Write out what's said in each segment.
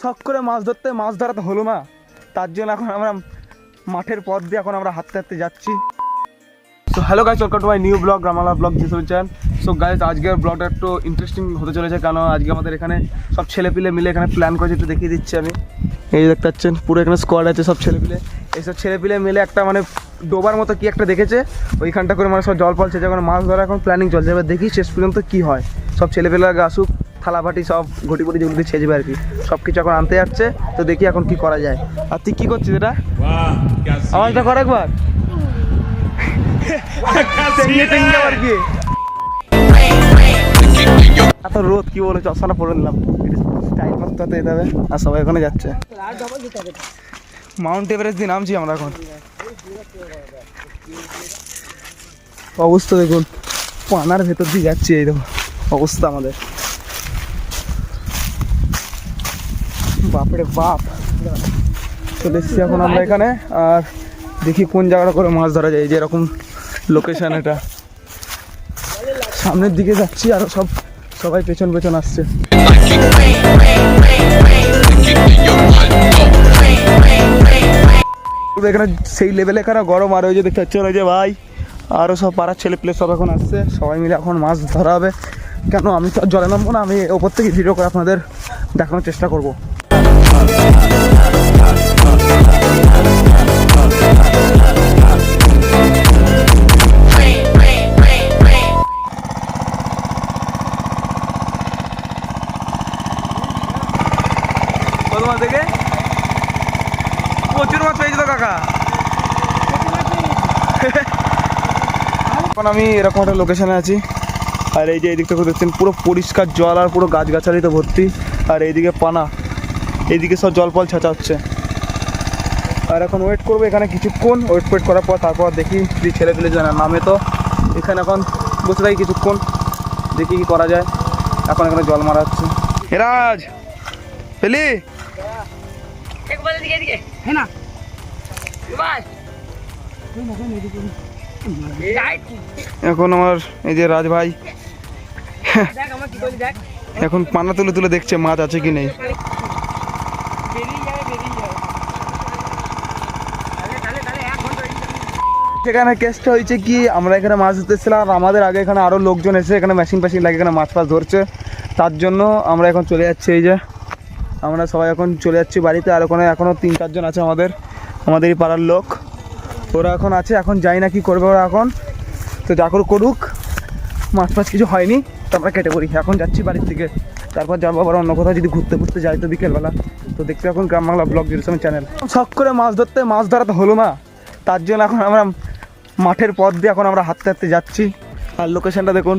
শখ করে মাছ ধরতে মাছ ধরা তো হলো না, তার জন্য এখন আমরা মাঠের পথ দিয়ে এখন আমরা হাঁটতে হাঁটতে যাচ্ছি। So hello guys, welcome to my new vlog রামালা ব্লগ জিসল চ্যানেল। সো গাইস, আজকের ব্লগটা একটু ইন্টারেস্টিং হতে চলেছে, কারণ আজকে আমাদের এখানে সব ছেলেপিলে মিলে এখানে প্ল্যান করেছে, একটু দেখিয়ে দিচ্ছি আমি। এই যে দেখতে পাচ্ছেন পুরো এখানে স্কোয়াড আছে, সব ছেলেপিলে। এইসব ছেলেপিলে মিলে একটা মানে ডোবার মতো কি একটা দেখেছে, ওইখানটা করে মানে সব জল ফল সেটা এখন মাছ ধরা এখন প্ল্যানিং চলছে। এবার দেখি শেষ পর্যন্ত কী হয়। সব ছেলেপিলে আগে আসুক, থালাবাটি সব ঘটি পটি যেগুলো দিয়ে ছেঁচবে আর কি, সব কিছু এখন আনতে যাচ্ছে। তো দেখি এখন কি করা যায়। আর তুই কী করছিস এটা? আওয়াজটা কর একবার। এত রোদ কি বলে, চশমাটা পরে নিলাম, টাইম করতে হতে যেতে হবে। আর সবাই ওখানে যাচ্ছে। মাউন্ট এভারেস্ট দিয়ে নামছি আমরা এখন। অবস্থা দেখুন, পানার ভেতর দিয়ে যাচ্ছি, এই দেখো অবস্থা আমাদের। বাপরে বাপ, চলে এসছি এখন আমরা এখানে। আর দেখি কোন জায়গাটা করে মাছ ধরা যায়। যে এরকম লোকেশন, এটা সামনের দিকে যাচ্ছি, আর সবাই পেছন পেছন আসছে। এখানে সেই লেভেলে এখানে গরম। আর ওই যে দেখতে পাচ্ছেন, ওই যে ভাই আরও সব পাড়ার ছেলে প্লে সব এখন আসছে, সবাই মিলে এখন মাছ ধরা হবে। কেন আমি তো জলে নামবো না, আমি ওপর থেকে ভিডিও করে আপনাদের দেখানোর চেষ্টা করবো। মাছ থেকে প্রচুর মাছ পেয়েছি তো কাকা। এখন আমি এরকম একটা লোকেশনে আছি, আর এই যে এই দিকটা দেখছেন পুরো পরিষ্কার জল, আর পুরো গাছগাছালিতে ভর্তি। আর এইদিকে পানা, এইদিকে সব জল ফল ছাঁচা হচ্ছে। আর এখন ওয়েট করবো এখানে কিছুক্ষণ, ওয়েট করার পর তারপর দেখি যদি ছেলে পেলে যায় না নামে, তো এখানে এখন বসে থাকি কিছুক্ষণ, দেখি কি করা যায়। এখন এখানে জল মারা হচ্ছে। হেরাজ পেলি এখন আমার এই যে রাজ ভাই এখন পানা তুলে তুলে দেখছে মাছ আছে কি নেই। সেখানে কেসটা হয়েছে কি, আমরা এখানে মাছ ধরতেছিলাম, আর আমাদের আগে এখানে আরও লোকজন এসে এখানে মেশিন লাগে এখানে মাছ ফাছ ধরছে। তার জন্য আমরা এখন চলে যাচ্ছি, এই যে আমরা সবাই এখন চলে যাচ্ছি বাড়িতে। আর ওখানে এখনও 3-4 জন আছে আমাদেরই পাড়ার লোক, ওরা এখন আছে। এখন যাই না কি করবে ওরা এখন, তো যা করুক, মাছ ফাছ কিছু হয়নি তো আমরা কেটে পড়ি। এখন যাচ্ছি বাড়ির থেকে, তারপর যাবো আবার অন্য কোথাও যদি ঘুরতে যাই তো বিকেলবেলা। তো দেখতে এখন গ্রাম বাংলা ব্লগ জিরো চ্যানেল। শখ করে মাছ ধরতে মাছ ধরা তো হলো না, তার জন্য এখন আমরা মাঠের পথ দিয়ে এখন আমরা হাঁটতে হাঁটতে যাচ্ছি। আর লোকেশানটা দেখুন,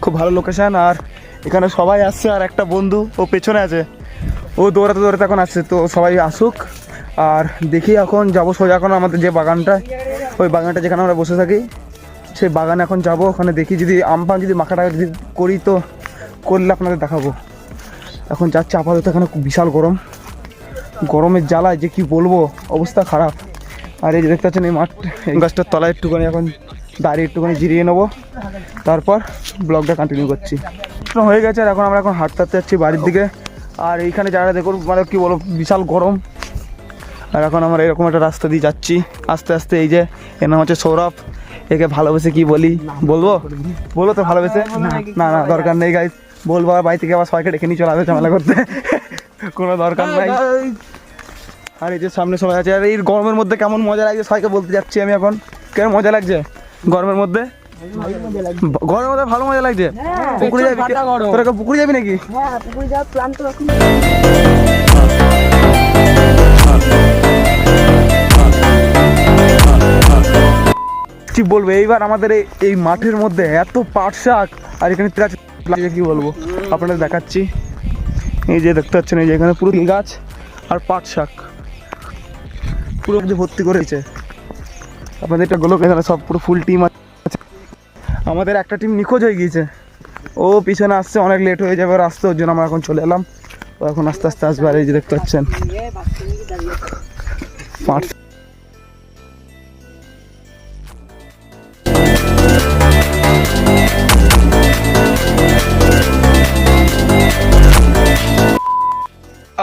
খুব ভালো লোকেশান। আর এখানে সবাই আসছে, আর একটা বন্ধু ও পেছনে আছে, ও দৌড়াতে এখন আসছে। তো সবাই আসুক, আর দেখি এখন যাবো সোজা এখন আমাদের যে বাগানটা, ওই বাগানটা যেখানে আমরা বসে থাকি, সেই বাগানে এখন যাব। ওখানে দেখি যদি আমপান যদি মাখাটা যদি করি, তো করলে আপনাদের দেখাবো। এখন যাচ্ছে আপাতত, এখানে বিশাল গরমের জ্বালায় যে কি বলবো, অবস্থা খারাপ। আর এই যে দেখতে পাচ্ছেন এই মাঠ, এই গাছটার তলায় একটুখানি এখন দাঁড়িয়ে একটুখানি জিরিয়ে নেবো, তারপর ব্লগটা কন্টিনিউ করছি। হয়ে গেছে, আর এখন আমরা হাঁটতে যাচ্ছি বাড়ির দিকে। আর এইখানে জায়গাটা দেখুন, মানে কি বলবো, বিশাল গরম। আর এখন আমরা এরকম একটা রাস্তা দিয়ে যাচ্ছি আস্তে আস্তে। এই যে এর নাম হচ্ছে সৌরভ, একে ভালোবেসে কি বলবো তো ভালোবেসে না দরকার নেই গাইস, বলবো আর বাড়ি থেকে আবার সবাইকে ডেকে নিয়ে চলে আসবে ঝামেলা করতে, কোনো দরকার নাই। আর এই যে সামনে সবাই আছে। আর এই গরমের মধ্যে কেমন মজা লাগছে সবাইকে বলতে যাচ্ছি আমি এখন। কেমন মজা লাগছে গরমের মধ্যে? গরমের মধ্যে ভালো মজা লাগছে। পুকুরে যাবি? তোরা পুকুরে যাবি নাকি? পুকুরে যাওয়ার প্ল্যান তো এখন। কি বলবো, এইবার আমাদের এই মাঠের মধ্যে এত পাট শাক, আর এখানে কি বলবো আপনাদের দেখাচ্ছি। এই যে দেখতে পাচ্ছেন, এই যে এখানে পুরো গাছ আর পাট শাক পুরো যে ভর্তি করেছে। আপনাদের একটা গোলক এখানে সব পুরো ফুল টিম আছে। আমাদের একটা টিম নিখোঁজ হয়ে গিয়েছে, ও পিছনে আসছে, অনেক লেট হয়ে যাবে আসতে, ওর জন্য আমরা এখন চলে এলাম। ও এখন আস্তে আস্তে আসবে। আর এই যে দেখতে পাচ্ছেন পাট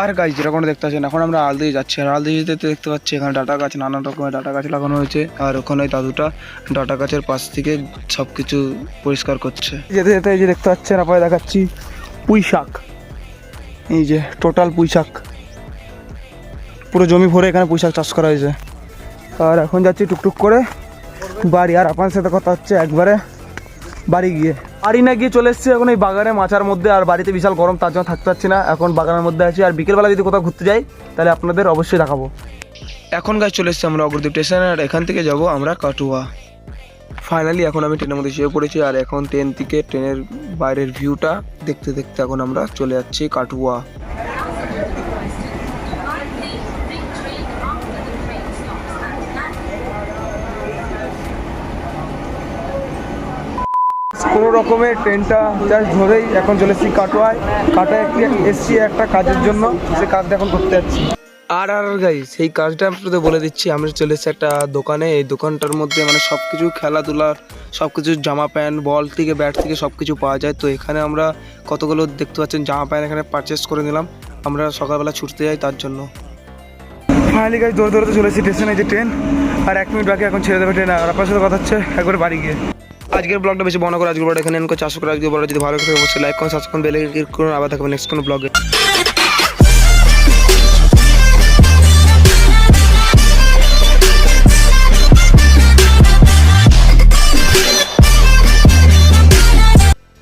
আর গাছ যেরকম দেখতে পাচ্ছেন এখন আমরা আলদিঘি যাচ্ছি, আর আলদিঘিতে দেখতে পাচ্ছি এখানে ডাটা গাছ, নানান রকমের ডাটা গাছ লাগানো হয়েছে। আর ওখানে দাদুটা ডাটা গাছের পাশ থেকে সব কিছু পরিষ্কার করছে। যেতে যেতে এই যে দেখতে পাচ্ছেন আপনারা দেখাচ্ছি পুঁই শাক, এই যে টোটাল পুঁই শাক, পুরো জমি ভরে এখানে পুঁই শাক চাষ করা হয়েছে। আর এখন যাচ্ছি টুকটুক করে বাড়ি, আর আপনার সাথে কথা হচ্ছে একবারে বাড়ি গিয়ে। বাড়ি না গিয়ে চলে এসেছি এখন এই বাগানে মাচার মধ্যে, আর বাড়িতে বিশাল গরম তার জন্য থাকতে পারছি না, এখন বাগানের মধ্যে আছি। আর বিকেলবেলা যদি কোথাও ঘুরতে যাই তাহলে আপনাদের অবশ্যই দেখাবো। এখন গাছ চলে এসেছি আমরা অগ্রদীপ স্টেশনে, আর এখান থেকে যাব আমরা কাটুয়া। ফাইনালি এখন আমি ট্রেনের মধ্যে শুয়ে পড়েছি, আর এখন ট্রেন থেকে ট্রেনের বাইরের ভিউটা দেখতে দেখতে এখন আমরা চলে যাচ্ছি কাটুয়া। কোনো রকমের ট্রেনটা জাস্ট ধরেই এখন চলে এসেছি কাটোয়ায়। কাটোয়ায় এসছি একটা কাজের জন্য, সে কাজটা এখন করতে যাচ্ছি। আর গাইস সেই কাজটা আপনাদের বলে দিচ্ছি, আমরা চলে এসেছি একটা দোকানে। এই দোকানটার মধ্যে মানে সব কিছু খেলাধুলার সব কিছু জামা প্যান্ট, বল থেকে ব্যাট থেকে সব কিছু পাওয়া যায়। তো এখানে আমরা কতগুলো দেখতে পাচ্ছেন জামা প্যান্ট এখানে পারচেস করে নিলাম, আমরা সকালবেলা ছুটতে যাই তার জন্য। ফাইনালি গাইস দৌড়ে দৌড়তে চলে এসেছি স্টেশনে, যে ট্রেন আর 1 মিনিট বাকি, এখন ছেড়ে দেবে ট্রেন। আর আপনার সাথে কথা হচ্ছে একবার বাড়ি গিয়ে। আজকের ব্লগটা বেশি বড় করে, আজকের ব্লগটা এখানে চাষ করে, আজকের ব্লগটা যদি ভালো লাগে অবশ্যই লাইক করুন, সাবস্ক্রাইব করুন, বেল আইকন ক্লিক করুন। আবার দেখাবেন নেক্সট কোনো ব্লগে।